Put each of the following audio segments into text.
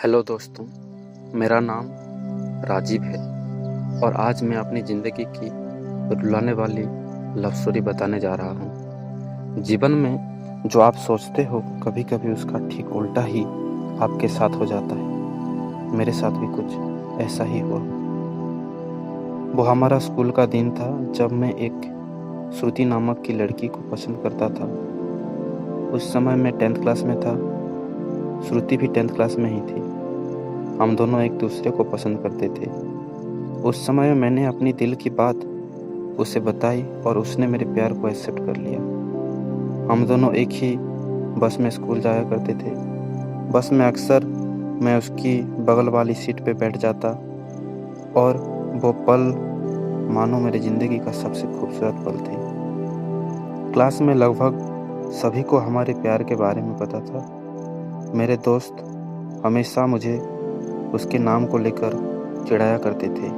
Hello दोस्तों, मेरा नाम राजीव है और आज मैं अपनी ज़िंदगी की रुलाने वाली लव स्टोरी बताने जा रहा हूँ। जीवन में जो आप सोचते हो कभी-कभी उसका ठीक उल्टा ही आपके साथ हो जाता है। मेरे साथ भी कुछ ऐसा ही हुआ। वो हमारा स्कूल का दिन था जब मैं एक श्रुति नामक की लड़की को पसंद करता था। उस समय मैं 10th क्लास में था, श्रुति भी 10th क्लास में ही थी। हम दोनों एक दूसरे को पसंद करते थे। उस समय मैंने अपनी दिल की बात उसे बताई और उसने मेरे प्यार को एक्सेप्ट कर लिया। हम दोनों एक ही बस में स्कूल जाया करते थे। बस में अक्सर मैं उसकी बगल वाली सीट पे बैठ जाता और वो पल मानो मेरी ज़िंदगी का सबसे खूबसूरत पल थे। क्लास में लगभग सभी को हमारे प्यार के बारे में पता था। मेरे दोस्त हमेशा मुझे उसके नाम को लेकर चिढ़ाया करते थे।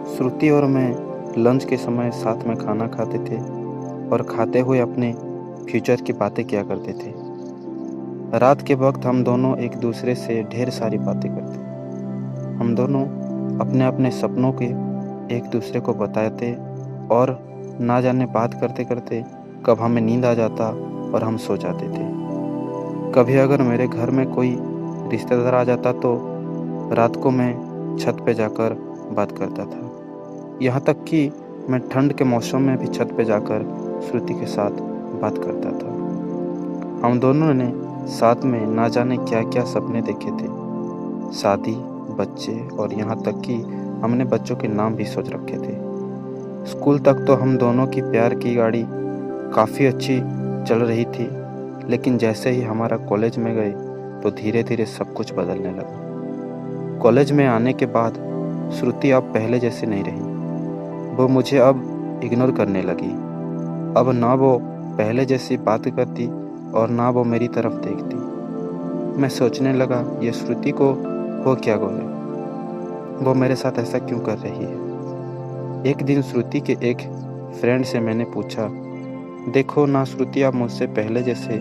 श्रुति और मैं लंच के समय साथ में खाना खाते थे और खाते हुए अपने फ्यूचर की बातें किया करते थे। रात के वक्त हम दोनों एक दूसरे से ढेर सारी बातें करते। हम दोनों अपने अपने सपनों के एक दूसरे को बताते और ना जाने बात करते करते कब हमें नींद आ जाता और हम सो जाते थे। कभी अगर मेरे घर में कोई रिश्तेदार आ जाता तो रात को मैं छत पे जाकर बात करता था। यहाँ तक कि मैं ठंड के मौसम में भी छत पे जाकर श्रुति के साथ बात करता था। हम दोनों ने साथ में ना जाने क्या क्या सपने देखे थे, शादी, बच्चे और यहाँ तक कि हमने बच्चों के नाम भी सोच रखे थे। स्कूल तक तो हम दोनों की प्यार की गाड़ी काफ़ी अच्छी चल रही थी, लेकिन जैसे ही हमारा कॉलेज में गए तो धीरे धीरे सब कुछ बदलने लगा। कॉलेज में आने के बाद श्रुति अब पहले जैसी नहीं रही। वो मुझे अब इग्नोर करने लगी। अब ना वो पहले जैसी बात करती और ना वो मेरी तरफ देखती। मैं सोचने लगा ये श्रुति को हो क्या है, वो मेरे साथ ऐसा क्यों कर रही है। एक दिन श्रुति के एक फ्रेंड से मैंने पूछा, देखो ना श्रुति अब मुझसे पहले जैसे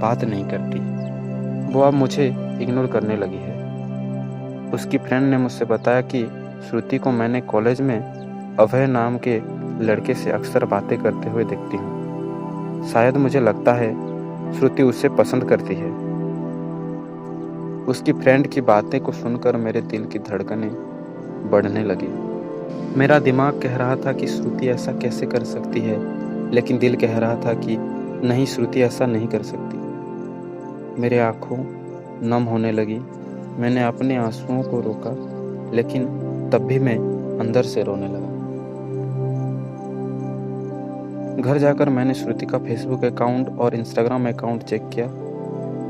बात नहीं करती, वो अब मुझे इग्नोर करने लगी है। उसकी फ्रेंड ने मुझसे बताया कि श्रुति को मैंने कॉलेज में अभय नाम के लड़के से अक्सर बातें करते हुए देखती हूँ। शायद मुझे लगता है श्रुति उसे पसंद करती है। उसकी फ्रेंड की बातें को सुनकर मेरे दिल की धड़कनें बढ़ने लगी। मेरा दिमाग कह रहा था कि श्रुति ऐसा कैसे कर सकती है, लेकिन दिल कह रहा था कि नहीं, श्रुति ऐसा नहीं कर सकती। मेरे आँखों नम होने लगी। मैंने अपने आंसुओं को रोका, लेकिन तब भी मैं अंदर से रोने लगा। घर जाकर मैंने श्रुति का फेसबुक अकाउंट और इंस्टाग्राम अकाउंट चेक किया।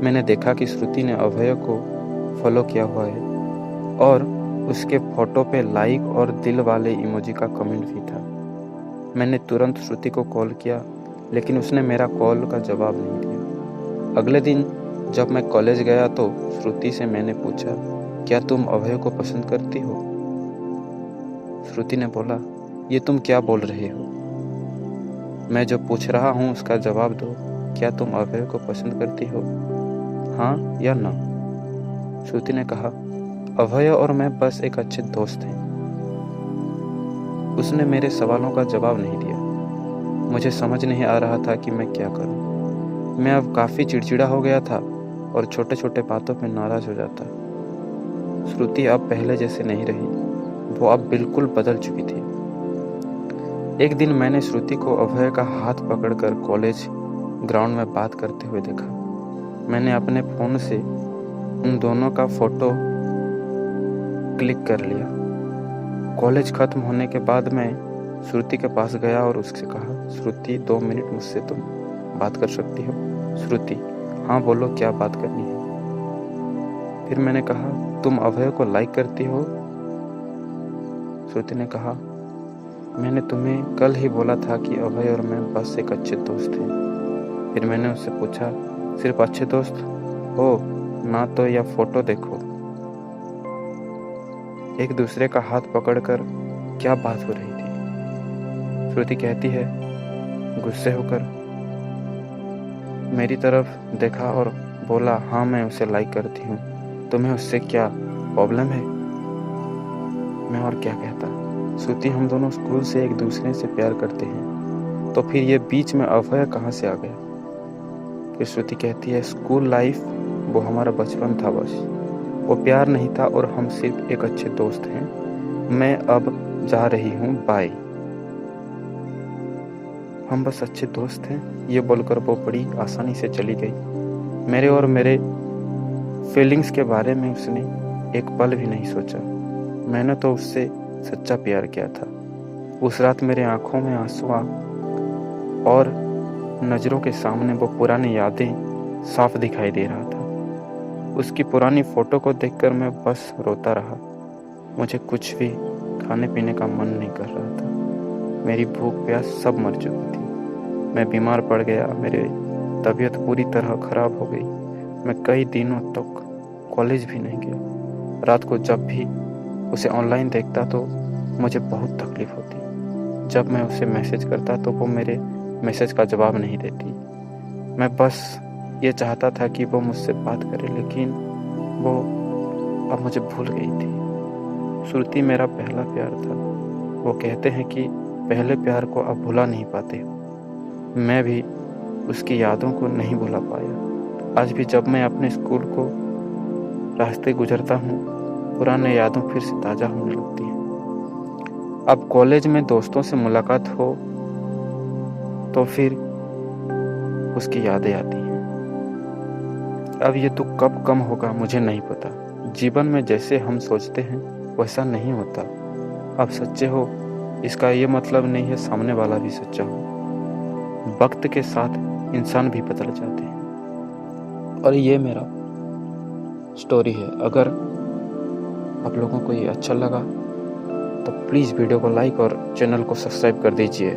मैंने देखा कि श्रुति ने अभय को फॉलो किया हुआ है और उसके फोटो पे लाइक और दिल वाले इमोजी का कमेंट भी था। मैंने तुरंत श्रुति को कॉल किया, लेकिन उसने मेरा कॉल का जवाब नहीं दिया। अगले दिन जब मैं कॉलेज गया तो श्रुति से मैंने पूछा, क्या तुम अभय को पसंद करती हो? श्रुति ने बोला, ये तुम क्या बोल रहे हो? मैं जो पूछ रहा हूँ उसका जवाब दो। क्या तुम अभय को पसंद करती हो, हाँ या ना? श्रुति ने कहा, अभय और मैं बस एक अच्छे दोस्त हैं। उसने मेरे सवालों का जवाब नहीं दिया। मुझे समझ नहीं आ रहा था कि मैं क्या करूं। मैं अब काफ़ी चिड़चिड़ा हो गया था और छोटे छोटे बातों पर नाराज़ हो जाता। श्रुति अब पहले जैसे नहीं रही, वो अब बिल्कुल बदल चुकी थी। एक दिन मैंने श्रुति को अभय का हाथ पकड़कर कॉलेज ग्राउंड में बात करते हुए देखा। मैंने अपने फ़ोन से उन दोनों का फ़ोटो क्लिक कर लिया। कॉलेज ख़त्म होने के बाद मैं श्रुति के पास गया और उससे कहा, श्रुति 2 मिनट मुझसे तुम बात कर सकती हो? श्रुति, हाँ बोलो, क्या बात करनी है? फिर मैंने कहा, तुम अभय को लाइक करती हो? श्रुति ने कहा, मैंने तुम्हें कल ही बोला था कि अभय और मैं बस एक अच्छे दोस्त हैं। फिर मैंने उससे पूछा, सिर्फ अच्छे दोस्त हो ना तो या फोटो देखो? एक दूसरे का हाथ पकड़कर क्या बात हो रही थी? श्रुति कहती है गुस्से होकर, मेरी तरफ देखा और बोला, हाँ मैं उसे लाइक करती हूँ। तुम्हें उससे क्या प्रॉब्लम है? मैं और क्या कहता। श्रुति, हम दोनों स्कूल से एक दूसरे से प्यार करते हैं, तो फिर ये बीच में अभय कहाँ से आ गया? फिर श्रुति कहती है, स्कूल लाइफ वो हमारा बचपन था बस, वो प्यार नहीं था और हम सिर्फ एक अच्छे दोस्त हैं। मैं अब जा रही हूँ, बाय। हम बस अच्छे दोस्त हैं, ये बोलकर वो बड़ी आसानी से चली गई। मेरे और मेरे फीलिंग्स के बारे में उसने एक पल भी नहीं सोचा। मैंने तो उससे सच्चा प्यार किया था। उस रात मेरे आंखों में आंसू और नज़रों के सामने वो पुरानी यादें साफ दिखाई दे रहा था। उसकी पुरानी फ़ोटो को देखकर मैं बस रोता रहा। मुझे कुछ भी खाने पीने का मन नहीं कर रहा था। मेरी भूख प्यास सब मर चुकी थी। मैं बीमार पड़ गया, मेरी तबीयत पूरी तरह ख़राब हो गई। मैं कई दिनों तक कॉलेज भी नहीं गया। रात को जब भी उसे ऑनलाइन देखता तो मुझे बहुत तकलीफ़ होती। जब मैं उसे मैसेज करता तो वो मेरे मैसेज का जवाब नहीं देती। मैं बस ये चाहता था कि वो मुझसे बात करे, लेकिन वो अब मुझे भूल गई थी। श्रुति मेरा पहला प्यार था। वो कहते हैं कि पहले प्यार को अब भुला नहीं पाते। मैं भी उसकी यादों को नहीं भुला पाया। आज भी जब मैं अपने स्कूल को रास्ते गुजरता हूँ, पुराने यादों फिर से ताज़ा होने लगती हैं। अब कॉलेज में दोस्तों से मुलाकात हो तो फिर उसकी यादें आती हैं। अब ये दुख कब कम होगा मुझे नहीं पता। जीवन में जैसे हम सोचते हैं वैसा नहीं होता। आप सच्चे हो इसका ये मतलब नहीं है सामने वाला भी सच्चा हो। वक्त के साथ इंसान भी बदल जाते हैं। और ये मेरा स्टोरी है। अगर आप लोगों को ये अच्छा लगा तो प्लीज़ वीडियो को लाइक और चैनल को सब्सक्राइब कर दीजिए।